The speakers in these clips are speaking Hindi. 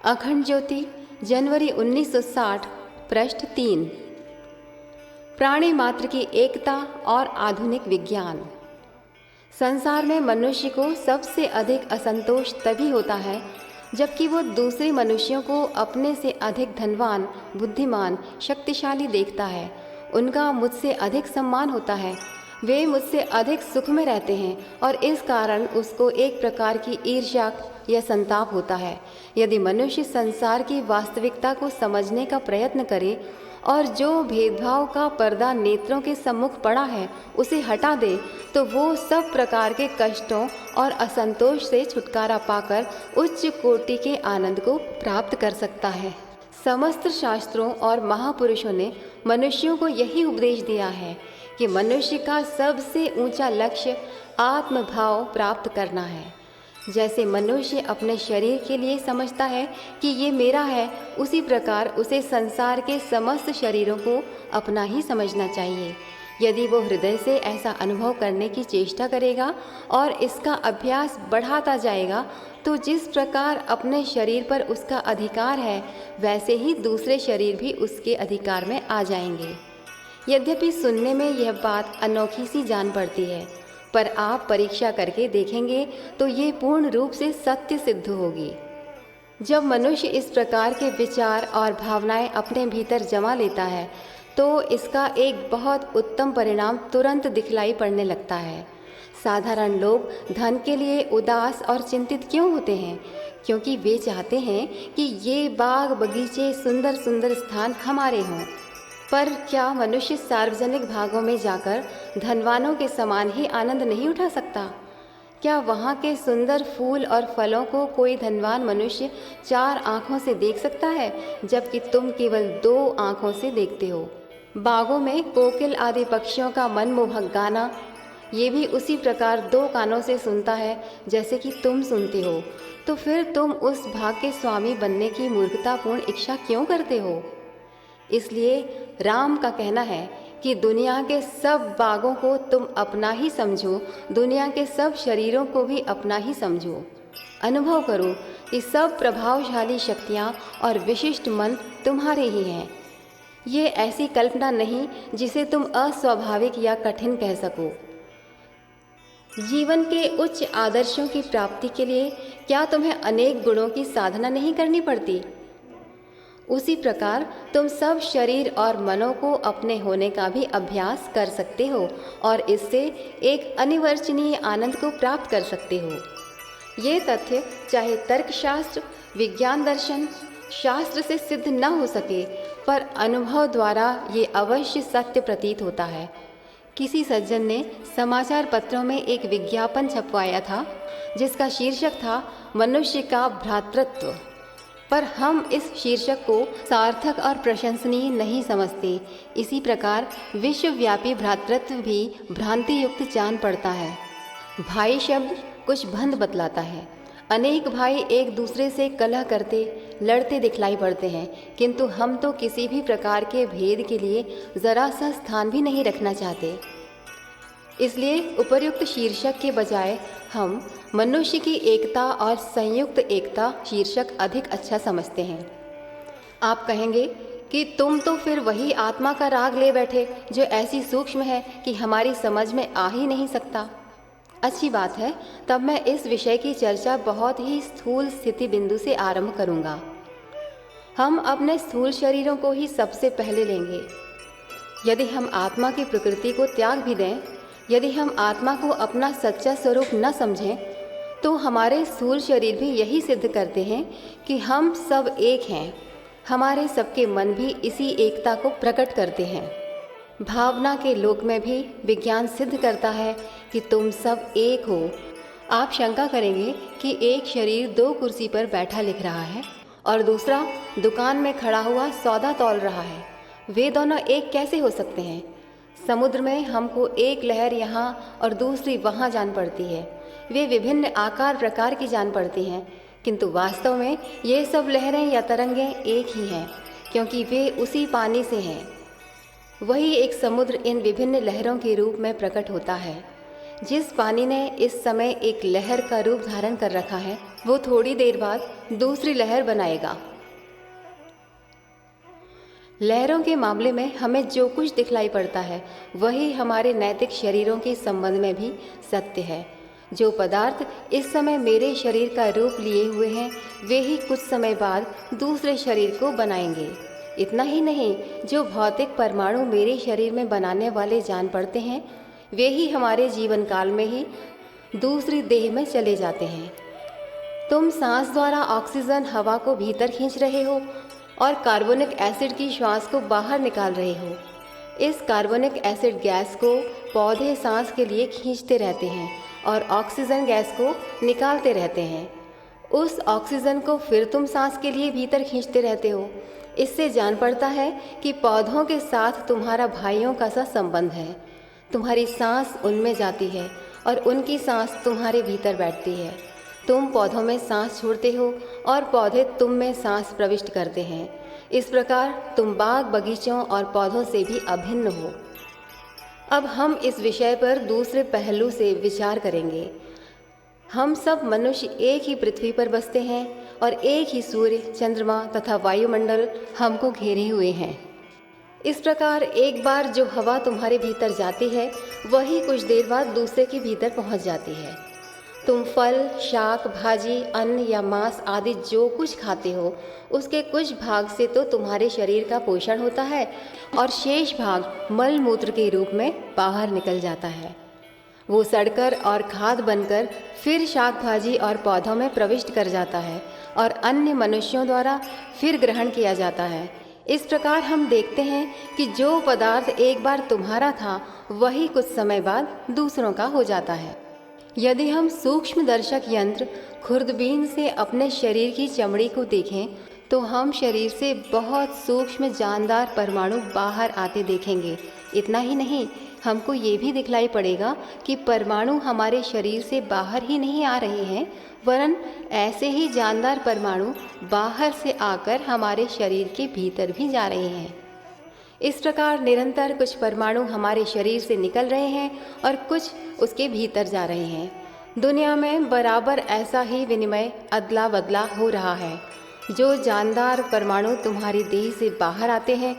अखंड ज्योति, जनवरी 1960, पृष्ठ 3। प्राणी मात्र की एकता और आधुनिक विज्ञान। संसार में मनुष्य को सबसे अधिक असंतोष तभी होता है जबकि वो दूसरे मनुष्यों को अपने से अधिक धनवान, बुद्धिमान, शक्तिशाली देखता है। उनका मुझसे अधिक सम्मान होता है, वे मुझसे अधिक सुख में रहते हैं और इस कारण उसको एक प्रकार की ईर्ष्या या संताप होता है। यदि मनुष्य संसार की वास्तविकता को समझने का प्रयत्न करे और जो भेदभाव का पर्दा नेत्रों के सम्मुख पड़ा है उसे हटा दे, तो वो सब प्रकार के कष्टों और असंतोष से छुटकारा पाकर उच्च कोटि के आनंद को प्राप्त कर सकता है। समस्त शास्त्रों और महापुरुषों ने मनुष्यों को यही उपदेश दिया है कि मनुष्य का सबसे ऊंचा लक्ष्य आत्मभाव प्राप्त करना है। जैसे मनुष्य अपने शरीर के लिए समझता है कि ये मेरा है, उसी प्रकार उसे संसार के समस्त शरीरों को अपना ही समझना चाहिए। यदि वो हृदय से ऐसा अनुभव करने की चेष्टा करेगा और इसका अभ्यास बढ़ाता जाएगा, तो जिस प्रकार अपने शरीर पर उसका अधिकार है, वैसे ही दूसरे शरीर भी उसके अधिकार में आ जाएंगे। यद्यपि सुनने में यह बात अनोखी सी जान पड़ती है, पर आप परीक्षा करके देखेंगे तो ये पूर्ण रूप से सत्य सिद्ध होगी। जब मनुष्य इस प्रकार के विचार और भावनाएं अपने भीतर जमा लेता है तो इसका एक बहुत उत्तम परिणाम तुरंत दिखलाई पड़ने लगता है। साधारण लोग धन के लिए उदास और चिंतित क्यों होते हैं? क्योंकि वे चाहते हैं कि ये बाग बगीचे, सुंदर सुंदर स्थान हमारे हों। पर क्या मनुष्य सार्वजनिक भागों में जाकर धनवानों के समान ही आनंद नहीं उठा सकता? क्या वहाँ के सुंदर फूल और फलों को कोई धनवान मनुष्य 4 आँखों से देख सकता है, जबकि तुम केवल 2 आँखों से देखते हो? बागों में कोकिल आदि पक्षियों का मनमोहक गाना, ये भी उसी प्रकार 2 कानों से सुनता है जैसे कि तुम सुनते हो। तो फिर तुम उस भाग के स्वामी बनने की मूर्खतापूर्ण इच्छा क्यों करते हो? इसलिए राम का कहना है कि दुनिया के सब बागों को तुम अपना ही समझो, दुनिया के सब शरीरों को भी अपना ही समझो। अनुभव करो कि सब प्रभावशाली शक्तियाँ और विशिष्ट मन तुम्हारे ही हैं। ये ऐसी कल्पना नहीं जिसे तुम अस्वाभाविक या कठिन कह सको। जीवन के उच्च आदर्शों की प्राप्ति के लिए क्या तुम्हें अनेक गुणों की साधना नहीं करनी पड़ती? उसी प्रकार तुम सब शरीर और मनों को अपने होने का भी अभ्यास कर सकते हो और इससे एक अनिवर्चनीय आनंद को प्राप्त कर सकते हो। ये तथ्य चाहे तर्कशास्त्र, विज्ञान दर्शन, शास्त्र से सिद्ध न हो सके, पर अनुभव द्वारा ये अवश्य सत्य प्रतीत होता है। किसी सज्जन ने समाचार पत्रों में एक विज्ञापन छपवाया था जिसका शीर्षक था मनुष्य का भ्रातृत्व, पर हम इस शीर्षक को सार्थक और प्रशंसनीय नहीं समझते। इसी प्रकार विश्वव्यापी भ्रातृत्व भी भ्रांति युक्त जान पड़ता है। भाई शब्द कुछ भंद बतलाता है। अनेक भाई एक दूसरे से कलह करते, लड़ते दिखलाई पड़ते हैं, किंतु हम तो किसी भी प्रकार के भेद के लिए जरा सा स्थान भी नहीं रखना चाहते। इसलिए उपर्युक्त शीर्षक के बजाय हम मनुष्य की एकता और संयुक्त एकता शीर्षक अधिक अच्छा समझते हैं। आप कहेंगे कि तुम तो फिर वही आत्मा का राग ले बैठे जो ऐसी सूक्ष्म है कि हमारी समझ में आ ही नहीं सकता। अच्छी बात है, तब मैं इस विषय की चर्चा बहुत ही स्थूल स्थिति बिंदु से आरंभ करूंगा। हम अपने स्थूल शरीरों को ही सबसे पहले लेंगे। यदि हम आत्मा की प्रकृति को त्याग भी दें, यदि हम आत्मा को अपना सच्चा स्वरूप न समझें, तो हमारे स्थूल शरीर भी यही सिद्ध करते हैं कि हम सब एक हैं। हमारे सबके मन भी इसी एकता को प्रकट करते हैं। भावना के लोक में भी विज्ञान सिद्ध करता है कि तुम सब एक हो। आप शंका करेंगे कि एक शरीर 2 कुर्सी पर बैठा लिख रहा है और दूसरा दुकान में खड़ा हुआ सौदा तौल रहा है। वे दोनों एक कैसे हो सकते हैं? समुद्र में हमको एक लहर यहाँ और दूसरी वहाँ जान पड़ती है। वे विभिन्न आकार प्रकार की जान पड़ती हैं, किंतु वास्तव में ये सब लहरें या तरंगें एक ही हैं, क्योंकि वे उसी पानी से हैं। वही एक समुद्र इन विभिन्न लहरों के रूप में प्रकट होता है। जिस पानी ने इस समय एक लहर का रूप धारण कर रखा है, वो थोड़ी देर बाद दूसरी लहर बनाएगा। लहरों के मामले में हमें जो कुछ दिखलाई पड़ता है वही हमारे नैतिक शरीरों के संबंध में भी सत्य है। जो पदार्थ इस समय मेरे शरीर का रूप लिए हुए हैं, वे ही कुछ समय बाद दूसरे शरीर को बनाएंगे। इतना ही नहीं, जो भौतिक परमाणु मेरे शरीर में बनाने वाले जान पड़ते हैं, वे ही हमारे जीवन काल में ही दूसरी देह में चले जाते हैं। तुम सांस द्वारा ऑक्सीजन हवा को भीतर खींच रहे हो और कार्बोनिक एसिड की श्वास को बाहर निकाल रहे हो। इस कार्बोनिक एसिड गैस को पौधे सांस के लिए खींचते रहते हैं और ऑक्सीजन गैस को निकालते रहते हैं। उस ऑक्सीजन को फिर तुम सांस के लिए भीतर खींचते रहते हो। इससे जान पड़ता है कि पौधों के साथ तुम्हारा भाइयों का सा संबंध है। तुम्हारी सांस उनमें जाती है और उनकी सांस तुम्हारे भीतर बैठती है। तुम पौधों में सांस छोड़ते हो और पौधे तुम में सांस प्रविष्ट करते हैं। इस प्रकार तुम बाग बगीचों और पौधों से भी अभिन्न हो। अब हम इस विषय पर दूसरे पहलू से विचार करेंगे। हम सब मनुष्य एक ही पृथ्वी पर बसते हैं और एक ही सूर्य, चंद्रमा तथा वायुमंडल हमको घेरे हुए हैं। इस प्रकार एक बार जो हवा तुम्हारे भीतर जाती है, वही कुछ देर बाद दूसरे के भीतर पहुंच जाती है। तुम फल, शाक, भाजी, अन्न या मांस आदि जो कुछ खाते हो, उसके कुछ भाग से तो तुम्हारे शरीर का पोषण होता है और शेष भाग मल मूत्र के रूप में बाहर निकल जाता है। वो सड़कर और खाद बनकर फिर शाक भाजी और पौधों में प्रविष्ट कर जाता है और अन्य मनुष्यों द्वारा फिर ग्रहण किया जाता है। इस प्रकार हम देखते हैं कि जो पदार्थ एक बार तुम्हारा था, वही कुछ समय बाद दूसरों का हो जाता है। यदि हम सूक्ष्मदर्शक यंत्र खुर्दबीन से अपने शरीर की चमड़ी को देखें, तो हम शरीर से बहुत सूक्ष्म जानदार परमाणु बाहर आते देखेंगे। इतना ही नहीं, हमको ये भी दिखलाई पड़ेगा कि परमाणु हमारे शरीर से बाहर ही नहीं आ रहे हैं, वरन ऐसे ही जानदार परमाणु बाहर से आकर हमारे शरीर के भीतर भी जा रहे हैं। इस प्रकार निरंतर कुछ परमाणु हमारे शरीर से निकल रहे हैं और कुछ उसके भीतर जा रहे हैं। दुनिया में बराबर ऐसा ही विनिमय अदला बदला हो रहा है। जो जानदार परमाणु तुम्हारी देह से बाहर आते हैं,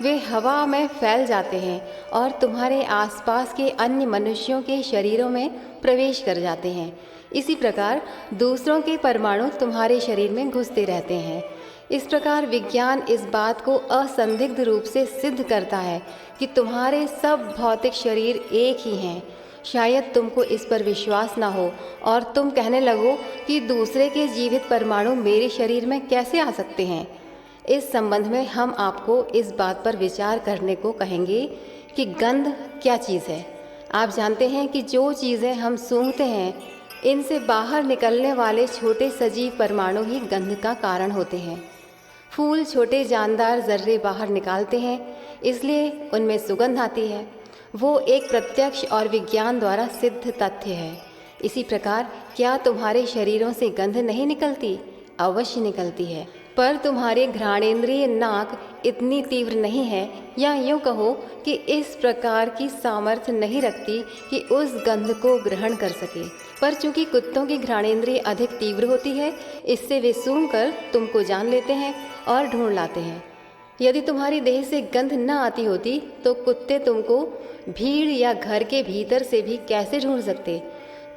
वे हवा में फैल जाते हैं और तुम्हारे आसपास के अन्य मनुष्यों के शरीरों में प्रवेश कर जाते हैं। इसी प्रकार दूसरों के परमाणु तुम्हारे शरीर में घुसते रहते हैं। इस प्रकार विज्ञान इस बात को असंदिग्ध रूप से सिद्ध करता है कि तुम्हारे सब भौतिक शरीर एक ही हैं। शायद तुमको इस पर विश्वास ना हो और तुम कहने लगो कि दूसरे के जीवित परमाणु मेरे शरीर में कैसे आ सकते हैं। इस संबंध में हम आपको इस बात पर विचार करने को कहेंगे कि गंध क्या चीज़ है। आप जानते हैं कि जो चीज़ें हम सूंघते हैं, इनसे बाहर निकलने वाले छोटे सजीव परमाणु ही गंध का कारण होते हैं। फूल छोटे जानदार जर्रे बाहर निकालते हैं, इसलिए उनमें सुगंध आती है। वो एक प्रत्यक्ष और विज्ञान द्वारा सिद्ध तथ्य है। इसी प्रकार क्या तुम्हारे शरीरों से गंध नहीं निकलती? अवश्य निकलती है, पर तुम्हारे घ्राणेंद्रिय नाक इतनी तीव्र नहीं है, या यूँ कहो कि इस प्रकार की सामर्थ्य नहीं रखती कि उस गंध को ग्रहण कर सके। पर चूंकि कुत्तों की घ्राणेंद्रिय अधिक तीव्र होती है, इससे वे सूंघकर तुमको जान लेते हैं और ढूंढ लाते हैं। यदि तुम्हारी देह से गंध न आती होती तो कुत्ते तुमको भीड़ या घर के भीतर से भी कैसे ढूंढ सकते।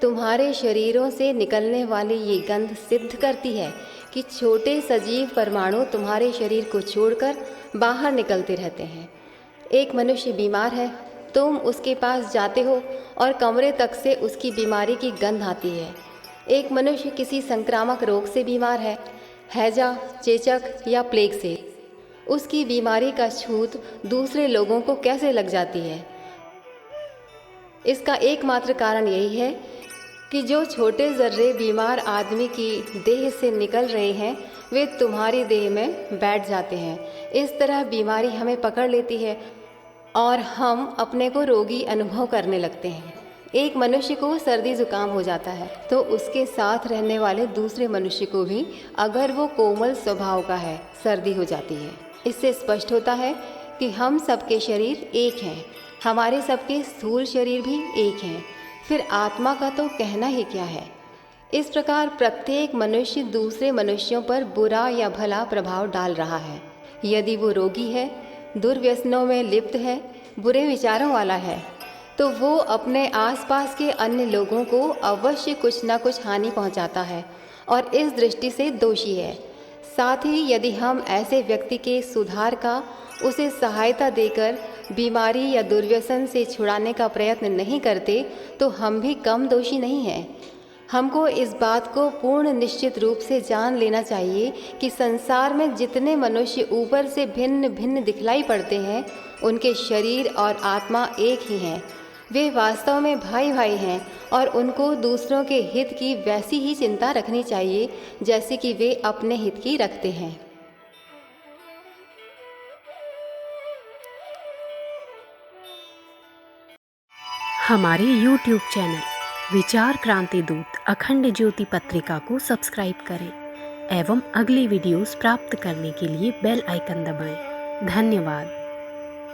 तुम्हारे शरीरों से निकलने वाली ये गंध सिद्ध करती है कि छोटे सजीव परमाणु तुम्हारे शरीर को छोड़कर बाहर निकलते रहते हैं। एक मनुष्य बीमार है, तुम उसके पास जाते हो और कमरे तक से उसकी बीमारी की गंध आती है। एक मनुष्य किसी संक्रामक रोग से बीमार है, हैजा, चेचक या प्लेग से, उसकी बीमारी का छूत दूसरे लोगों को कैसे लग जाती है? इसका एकमात्र कारण यही है कि जो छोटे जर्रे बीमार आदमी की देह से निकल रहे हैं, वे तुम्हारी देह में बैठ जाते हैं। इस तरह बीमारी हमें पकड़ लेती है और हम अपने को रोगी अनुभव करने लगते हैं। एक मनुष्य को सर्दी जुकाम हो जाता है तो उसके साथ रहने वाले दूसरे मनुष्य को भी, अगर वो कोमल स्वभाव का है, सर्दी हो जाती है। इससे स्पष्ट होता है कि हम सबके शरीर एक हैं, हमारे सबके स्थूल शरीर भी एक हैं। फिर आत्मा का तो कहना ही क्या है। इस प्रकार प्रत्येक मनुष्य दूसरे मनुष्यों पर बुरा या भला प्रभाव डाल रहा है। यदि वो रोगी है, दुर्व्यसनों में लिप्त है, बुरे विचारों वाला है, तो वो अपने आसपास के अन्य लोगों को अवश्य कुछ न कुछ हानि पहुंचाता है और इस दृष्टि से दोषी है। साथ ही यदि हम ऐसे व्यक्ति के सुधार का, उसे सहायता देकर बीमारी या दुर्व्यसन से छुड़ाने का प्रयत्न नहीं करते, तो हम भी कम दोषी नहीं हैं। हमको इस बात को पूर्ण निश्चित रूप से जान लेना चाहिए कि संसार में जितने मनुष्य ऊपर से भिन्न भिन्न दिखलाई पड़ते हैं, उनके शरीर और आत्मा एक ही हैं। वे वास्तव में भाई भाई हैं और उनको दूसरों के हित की वैसी ही चिंता रखनी चाहिए जैसे कि वे अपने हित की रखते हैं। हमारे YouTube चैनल विचार क्रांति दूत अखंड ज्योति पत्रिका को सब्सक्राइब करें एवं अगली वीडियोस प्राप्त करने के लिए बेल आइकन दबाएं। धन्यवाद।